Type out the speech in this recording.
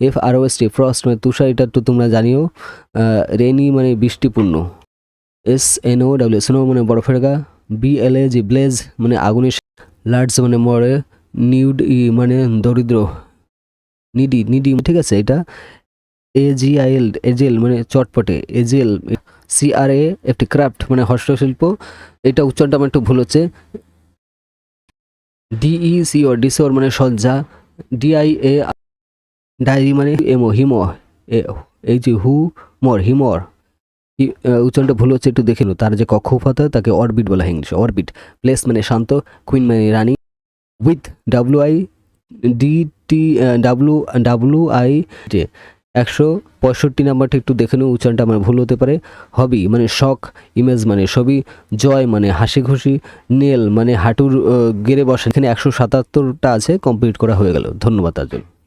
FROST frost মানে তুষার, এটা তো তোমরা জানিও। রেনি মানে বৃষ্টিপূর্ণ। SNOW স্নো মানে বরফের গা। BLAG ব্লেজ মানে আগুনের। লার্জ মানে মরে। নিউড মানে দরিদ্র, নিডি নিডি, ঠিক আছে। এটা AGIL এজেল মানে চটপটে, এজেল। CRAFT ক্রাফট মানে হস্তশিল্প। এটা উচ্চারণটা আমার একটু ভুল হচ্ছে। DECOR ডিসোর মানে সজ্জা। DIA ডায়েরি মানে হিমো। এই যে হুমর হিমর, উচ্চারণটা ভুল হচ্ছে, একটু দেখে নো। তার যে কক্ষপথ তাকে অরবিট বলা হয় ইংলিশে, অরবিট। প্লেস মানে শান্ত। কুইন মানে রানী। উইথ WI যে 165 নাম্বারটা একটু দেখে নেব, উচ্চারণটা আমার ভুল হতে পারে। হবি মানে শখ। ইমেজ মানে ছবি। জয় মানে হাসি খুশি। নেল মানে হাঁটুর গেড়ে বসা। এখানে 177টা আছে, কমপ্লিট করা হয়ে গেল। ধন্যবাদ তার জন্য।